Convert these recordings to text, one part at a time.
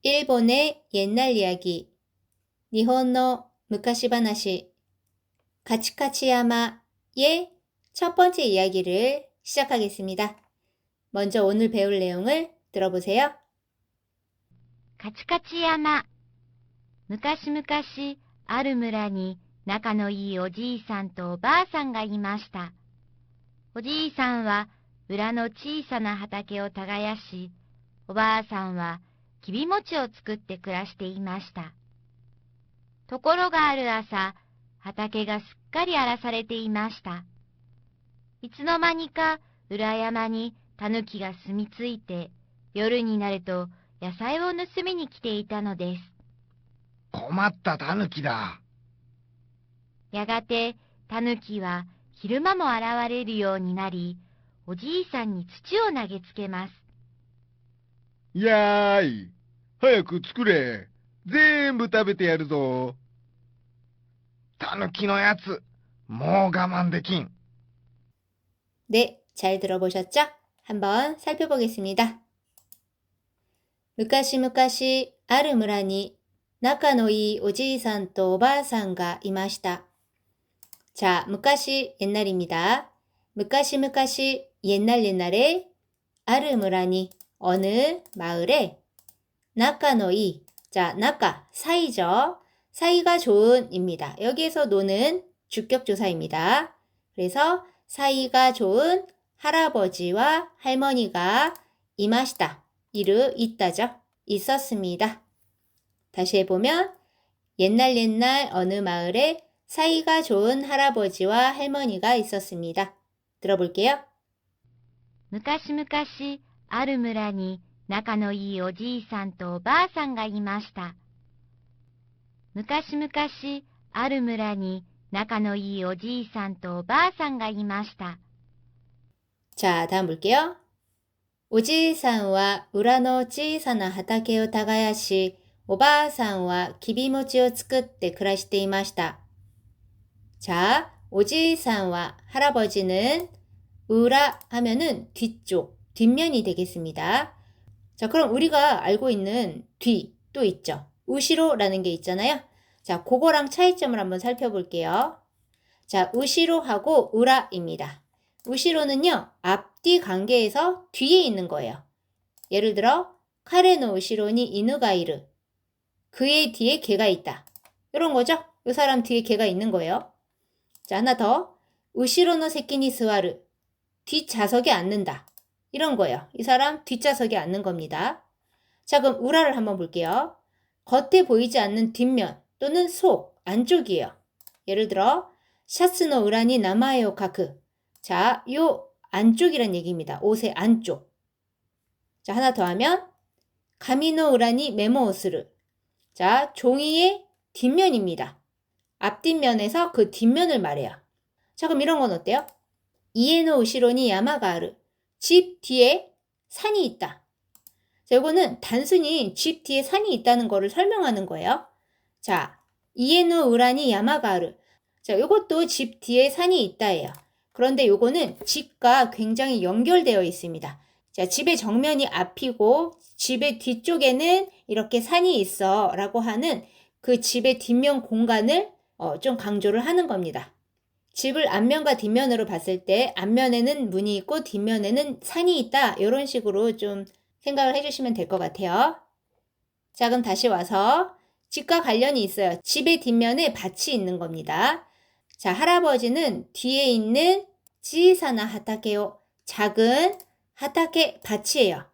일본의 옛날 이야기, 니혼노 무카시바나시, 가치카치야마의 첫 번째 이야기를 시작하겠습니다. 먼저 오늘 배울 내용을 들어보세요. カチカチ山。昔々ある村に仲のいいおじいさんとおばあさんがいました。おじいさんは裏の小さな畑を耕し、おばあさんはきび餅を作って暮らしていました。ところがある朝、畑がすっかり荒らされていました。いつの間にか裏山にタヌキが住み着いて、夜になると野菜を盗みに来ていたのです。困ったタヌキだ。やがてタヌキは昼間も現れるようになり、おじいさんに土を投げつけます。やーい、早く作れ。全部食べてやるぞ。タヌキのやつ、もう我慢できん。 네, 잘 들어보셨죠? 한번 살펴보겠습니다. 昔々ある村に仲のいいおじいさんとおばあさんがいました. 자, 무카시 옛날입니다. 무카시 옛날에 아르 무라니 어느 마을에 나카노이, 자, 나카 사이죠. 사이가 좋은입니다. 여기에서 노는 주격조사입니다. 그래서 사이가 좋은 할아버지와 할머니가 이마시다. 있다죠. 있었습니다. 다시 해보면 옛날 어느 마을에 사이가 좋은 할아버지와 할머니가 있었습니다. 들어볼게요. 昔々ある村に仲のいいおじいさんとおばあさんがいました。昔々ある村に仲のいいおじいさんとおばあさんがいました。 자, 다음 볼게요. おじいさんは裏の小さな畑を耕し、おばあさんはきび餅を作って暮らしていました. 자, 오지산와 할아버지는 우라 하면은 뒤쪽, 뒷면이 되겠습니다. 자, 그럼 우리가 알고 있는 뒤 또 있죠. 우시로라는 게 있잖아요. 자, 그거랑 차이점을 한번 살펴볼게요. 자, 우시로하고 우라입니다. 우시로는요, 앞뒤 관계에서 뒤에 있는 거예요. 예를 들어, 카레노 우시로니 이누가이르. 그의 뒤에 개가 있다. 이런 거죠. 이 사람 뒤에 개가 있는 거예요. 자, 하나 더. 우시로노 세키니 스와르. 뒷좌석에 앉는다. 이런 거예요. 이 사람 뒷좌석에 앉는 겁니다. 자, 그럼 우라를 한번 볼게요. 겉에 보이지 않는 뒷면 또는 속, 안쪽이에요. 예를 들어 샤츠노 우라니 나마에오 카크. 자, 요 안쪽이란 얘기입니다. 옷의 안쪽. 자, 하나 더 하면 가미노 우라니 메모오스르. 자, 종이의 뒷면입니다. 앞뒷면에서 그 뒷면을 말해요. 자, 그럼 이런 건 어때요? 이에노 우시로니 야마가 아르. 집 뒤에 산이 있다. 자, 이거는 단순히 집 뒤에 산이 있다는 거를 설명하는 거예요. 자, 이에노 우라니 야마가 아르. 자, 이것도 집 뒤에 산이 있다예요. 그런데 이거는 집과 굉장히 연결되어 있습니다. 자, 집의 정면이 앞이고 집의 뒤쪽에는 이렇게 산이 있어 라고 하는 그 집의 뒷면 공간을 좀 강조를 하는 겁니다. 집을 앞면과 뒷면으로 봤을 때 앞면에는 문이 있고 뒷면에는 산이 있다. 이런 식으로 좀 생각을 해주시면 될 것 같아요. 자, 그럼 다시 와서 집과 관련이 있어요. 집의 뒷면에 밭이 있는 겁니다. 자, 할아버지는 뒤에 있는 지사나 하타케요. 작은 하타케 밭이에요.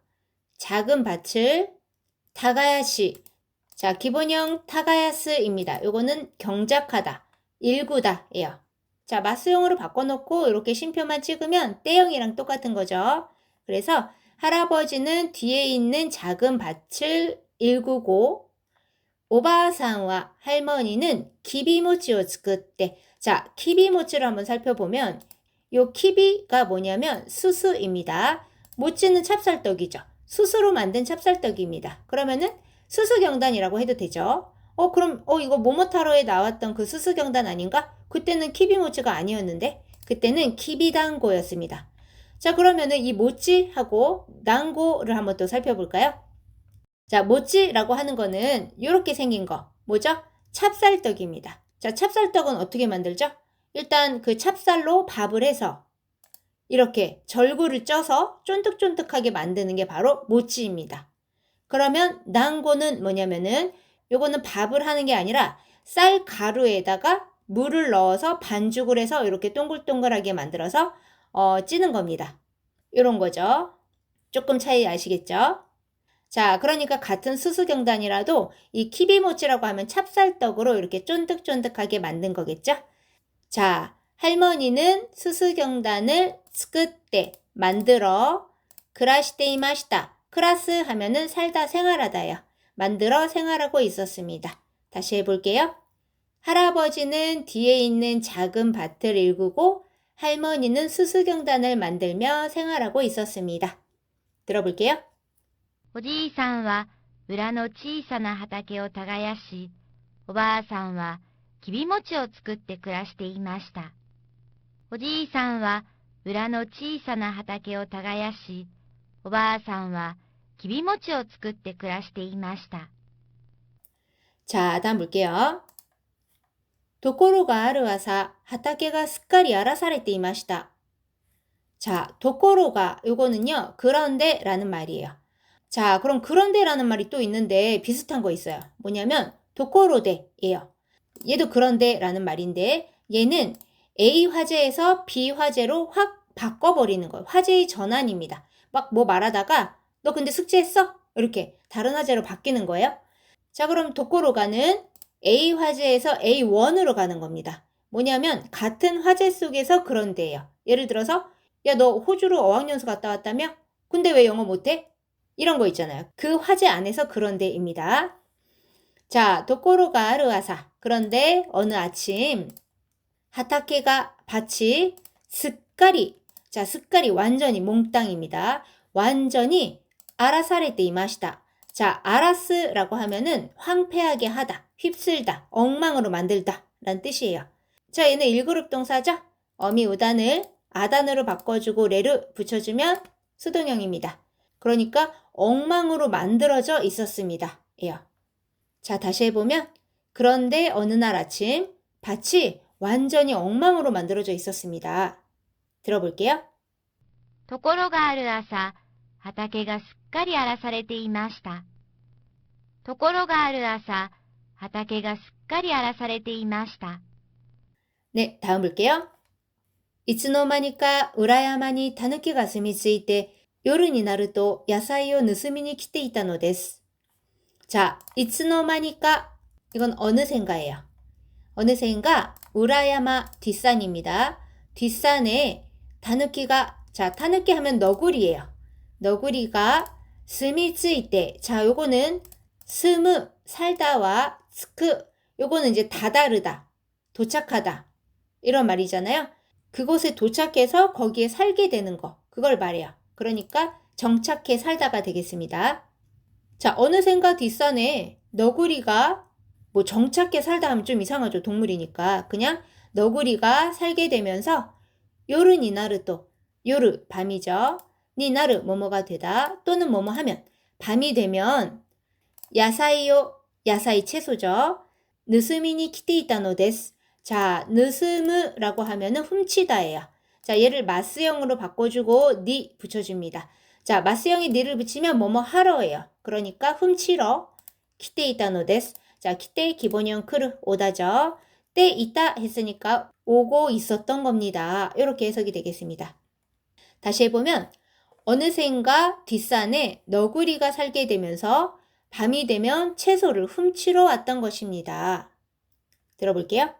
작은 밭을 타가야시. 자, 기본형 타가야스입니다. 요거는 경작하다, 일구다예요. 자, 맞수형으로 바꿔놓고 이렇게 쉼표만 찍으면 때형이랑 똑같은 거죠. 그래서 할아버지는 뒤에 있는 작은 밭을 일구고 오바상과 할머니는 키비모치を作って 자, 키비모치를 한번 살펴보면 요 키비가 뭐냐면 수수입니다. 모찌는 찹쌀떡이죠. 수수로 만든 찹쌀떡입니다. 그러면은 수수경단이라고 해도 되죠. 그럼 이거 모모타로에 나왔던 그 수수경단 아닌가? 그때는 키비모찌가 아니었는데 그때는 키비단고였습니다. 자, 그러면은 이 모찌하고 난고를 한번 또 살펴볼까요? 자, 모찌라고 하는 거는 이렇게 생긴 거. 뭐죠? 찹쌀떡입니다. 자, 찹쌀떡은 어떻게 만들죠? 일단 그 찹쌀로 밥을 해서 이렇게 절구를 쪄서 쫀득쫀득하게 만드는 게 바로 모찌입니다. 그러면 난고는 뭐냐면은 요거는 밥을 하는 게 아니라 쌀 가루에다가 물을 넣어서 반죽을 해서 이렇게 동글동글하게 만들어서 찌는 겁니다. 이런 거죠. 조금 차이 아시겠죠? 자, 그러니까 같은 수수경단이라도 이 키비모찌라고 하면 찹쌀떡으로 이렇게 쫀득쫀득하게 만든 거겠죠? 자, 할머니는 수수경단을 스크때 만들어 그라시테이마시타. 크라스 하면은 살다 생활하다요. 만들어 생활하고 있었습니다. 다시 해볼게요. 할아버지는 뒤에 있는 작은 밭을 일구고 할머니는 수수경단을 만들며 생활하고 있었습니다. 들어볼게요. おじいさんは裏の小さな畑を耕し、おばあさんはきび餅を作って暮らしていました。おじいさんは裏の小さな畑を耕し、おばあさんはきび餅を作って暮らしていました。 자, 다음 볼게요. ところがある朝、畑がすっかり荒らされていました. 자, ところが, 요거는요, 그런데 라는 말이에요. 자, 그럼 그런데라는 말이 또 있는데 비슷한 거 있어요. 뭐냐면 도코로데예요. 얘도 그런데라는 말인데 얘는 A 화제에서 B 화제로 확 바꿔버리는 거예요. 화제의 전환입니다. 막 뭐 말하다가 너 근데 숙제했어? 이렇게 다른 화제로 바뀌는 거예요. 자, 그럼 도코로가는 A 화제에서 A1으로 가는 겁니다. 뭐냐면 같은 화제 속에서 그런데예요. 예를 들어서 야, 너 호주로 어학연수 갔다 왔다며? 근데 왜 영어 못해? 이런 거 있잖아요. 그 화제 안에서 그런데입니다. 자, 도코로가 아르아사. 그런데 어느 아침 하타케가 밭이 스까리. 자, 스까리 완전히 몽땅입니다. 완전히 아라사레테 이마시다. 자, 아라스라고 하면은 황폐하게 하다, 휩쓸다, 엉망으로 만들다 라는 뜻이에요. 자, 얘는 1그룹 동사죠? 어미 우단을 아단으로 바꿔주고 레를 붙여주면 수동형입니다. 그러니까 엉망으로 만들어져 있었습니다. 예요. 자, 다시 해보면 그런데 어느 날 아침 밭이 완전히 엉망으로 만들어져 있었습니다. 들어볼게요. ところがある朝、畑がすっかり荒らされていました。ところがある朝、畑がすっかり荒らされていました。 네, 다음 볼게요. いつの間にか裏山にタヌキが住み着いて夜になると野菜を盗みに来ていたのです. 자, いつの間にか 이건 어느샌가예요. 어느샌가 우라야마 뒷산입니다. 뒷산에 타누키가 자, 타누키 하면 너구리예요. 너구리가 스미츠이테 자, 요거는 스무 살다와 스크 요거는 이제 다다르다 도착하다 이런 말이잖아요. 그곳에 도착해서 거기에 살게 되는 거 그걸 말해요. 그러니까 정착해 살다가 되겠습니다. 자, 어느샌가 뒷산에 너구리가 뭐 정착해 살다 하면 좀 이상하죠. 동물이니까. 그냥 너구리가 살게 되면서 요르 니나르 또 요르 밤이죠. 니나르 뭐뭐가 되다 또는 뭐뭐 하면 밤이 되면 야사이요 야사이 채소죠. 느스미니 키테이타노 데스. 자, 느스무라고 하면은 훔치다예요. 자, 얘를 마스형으로 바꿔주고 니 붙여줍니다. 자, 마스형에 니를 붙이면 뭐뭐 하러예요. 그러니까 훔치러 키테이타노 데스. 자, 키테 기본형 크르 오다죠. 때 있다 했으니까 오고 있었던 겁니다. 이렇게 해석이 되겠습니다. 다시 해보면 어느샌가 뒷산에 너구리가 살게 되면서 밤이 되면 채소를 훔치러 왔던 것입니다. 들어볼게요.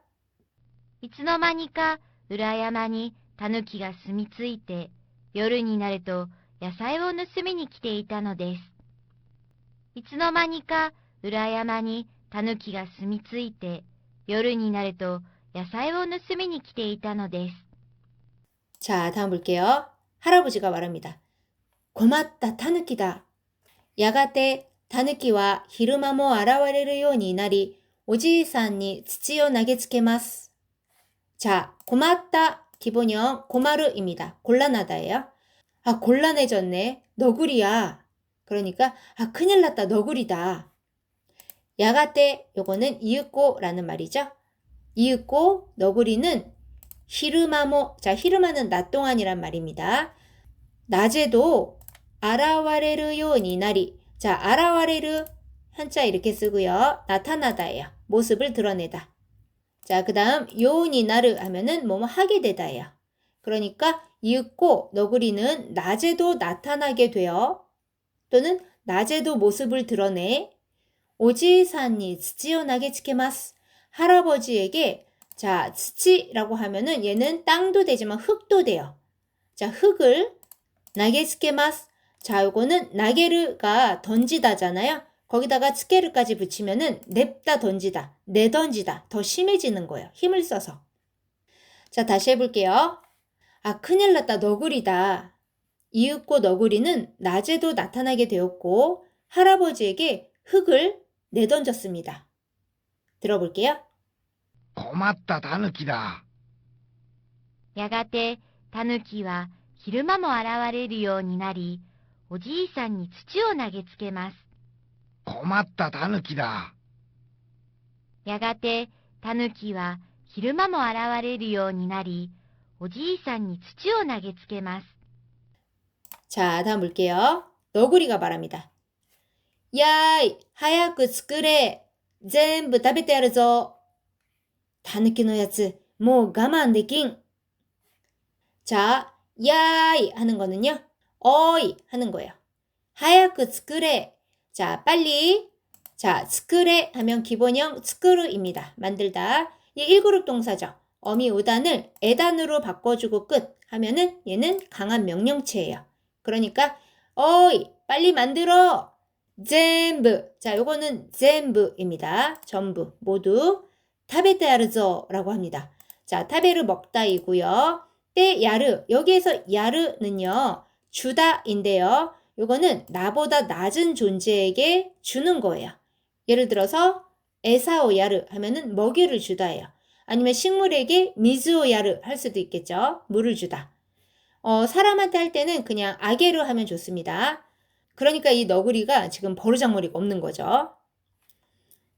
いつの間にか裏山にタヌキが住み着いて夜になると野菜を盗みに来ていたのです。いつの間にか裏山にタヌキが住み着いて夜になると野菜を盗みに来ていたのです。 자, 다음 볼게요. 할아버지가 말합니다. 고맙다 타누키다. 야가테 타누키와 히루마모 아라와레르 요니 나리 오지이산に 土を投げつけます. 자, 고맙다 기본형 고마르입니다. 곤란하다예요. 아, 곤란해졌네. 너구리야. 그러니까 큰일 났다, 너구리다. 야가테, 요거는 이윽고라는 말이죠. 이윽고, 너구리는 히르마모, 자, 히르마는 낮 동안이란 말입니다. 낮에도 아라와레르 요니 나리, 자, 아라와레르 한자 이렇게 쓰고요. 나타나다예요. 모습을 드러내다. 자, 그 다음 요니 나르 하면은 뭐뭐 하게 되다예요. 그러니까 이윽고 너구리는 낮에도 나타나게 되어 또는 낮에도 모습을 드러내 오지산니 츠치오 나게츠케마스. 할아버지에게 자, 츠치라고 하면은 얘는 땅도 되지만 흙도 돼요. 자, 흙을 나게츠케마스. 자, 요거는 나게르가 던지다잖아요. 거기다가 츠케르까지 붙이면은 냅다 던지다, 내던지다, 더 심해지는 거예요. 힘을 써서. 자, 다시 해볼게요. 큰일 났다, 너구리다. 이윽고 너구리는 낮에도 나타나게 되었고 할아버지에게 흙을 내던졌습니다. 들어볼게요. 困ったタヌキだ。やがて、タヌキは昼間も現れるようになり、おじいさんに土を投げつけます。困ったタヌキだ。やがて、タヌキは昼間も現れるようになり、おじいさんに土を投げつけます。 자, 다음 볼게요. 너구리가 말합니다. 야이, 하야쿠 tsukure. 全部食べてやるぞ. 타누키のやつ, もう我慢できん. 자, 야이 하는 거는요. 어이 하는 거예요. 하야쿠 tsukure. 자, 빨리. 자, tsukure 하면 기본형 tsukru입니다. 만들다. 이 1그룹 동사죠. 어미 5단을 에단으로 바꿔주고 끝 하면은 얘는 강한 명령체예요. 그러니까 어이 빨리 만들어. 젠부. 자, 요거는 젠부입니다. 전부 모두. 타베테 야르죠 라고 합니다. 자, 타베르 먹다이고요. 때 야르. 여기에서 야르는요. 주다인데요. 요거는 나보다 낮은 존재에게 주는 거예요. 예를 들어서 에사오 야르 하면은 먹이를 주다예요. 아니면 식물에게 미즈오 야르 할 수도 있겠죠. 물을 주다. 사람한테 할 때는 그냥 아게르 하면 좋습니다. 그러니까 이 너구리가 지금 버르장머리가 없는 거죠.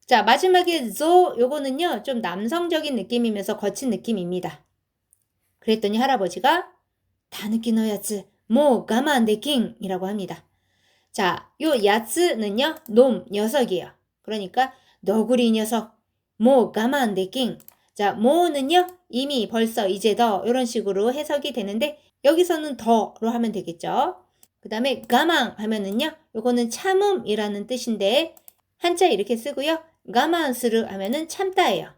자, 마지막에 조 요거는요. 좀 남성적인 느낌이면서 거친 느낌입니다. 그랬더니 할아버지가 타누키 노 야츠 모 가만 데킹 이라고 합니다. 자, 요 야츠는요. 놈, 녀석이에요. 그러니까 너구리 녀석 모 가만 데킹. 자, 모는요. 이미 벌써 이제 더 이런 식으로 해석이 되는데 여기서는 더로 하면 되겠죠. 그 다음에 가망 하면은요. 요거는 참음이라는 뜻인데 한자 이렇게 쓰고요. 가만스르 하면은 참다예요.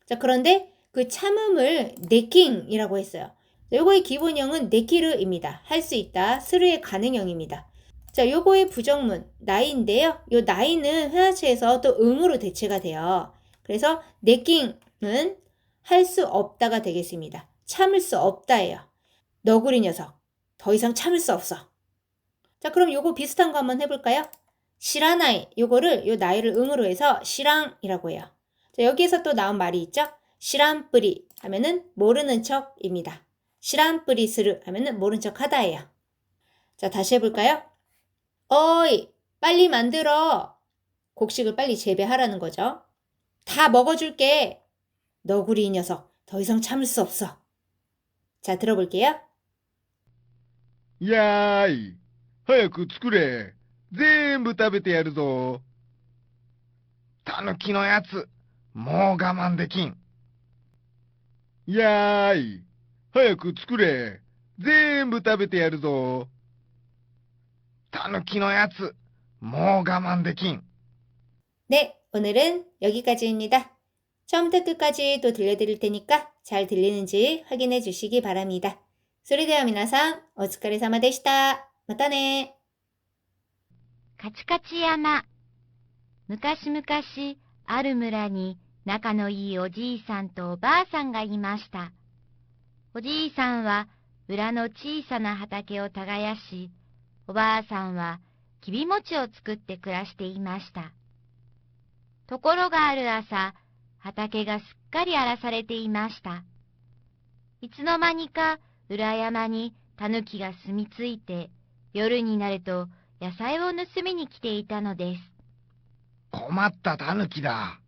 자, 그런데 그 참음을 네킹이라고 했어요. 요거의 기본형은 네키르입니다. 할 수 있다. 스르의 가능형입니다. 자, 요거의 부정문 나이인데요. 요 나이는 회화체에서 또 응으로 대체가 돼요. 그래서 네킹은 할 수 없다가 되겠습니다. 참을 수 없다예요. 너구리 녀석 더 이상 참을 수 없어. 자, 그럼 요거 비슷한 거 한번 해볼까요? 시라나이, 요거를 요 나이를 응으로 해서 시랑이라고 해요. 자, 여기에서 또 나온 말이 있죠? 시란뿌리 하면은 모르는 척입니다. 시란뿌리 스르 하면은 모른 척 하다예요. 자, 다시 해볼까요? 어이, 빨리 만들어. 곡식을 빨리 재배하라는 거죠. 다 먹어줄게. 너구리 이 녀석 더 이상 참을 수 없어. 자, 들어볼게요. やーい、早く作れ。全部食べてやるぞ。タヌキのやつ、もう我慢できん。やーい、早く作れ。全部食べてやるぞ。タヌキのやつ、もう我慢できん。 네, 오늘은 여기까지입니다. 처음부터 끝까지 또 들려드릴 테니까 잘 들리는지 확인해 주시기 바랍니다. それでは皆さん、お疲れ様でした。またね。カチカチ山。昔々、ある村に仲のいいおじいさんとおばあさんがいました。おじいさんは裏の小さな畑を耕し、おばあさんはきび餅を作って暮らしていました。ところがある朝、畑がすっかり荒らされていました。いつの間にか裏山にタヌキが住み着いて、夜になると野菜を盗みに来ていたのです。困ったタヌキだ。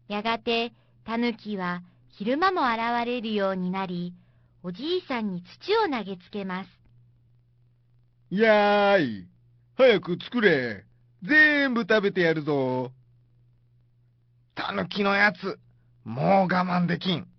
やがて、タヌキは昼間も現れるようになり、おじいさんに土を投げつけます。やーい、早く作れ。全部食べてやるぞ。タヌキのやつ、もう我慢できん。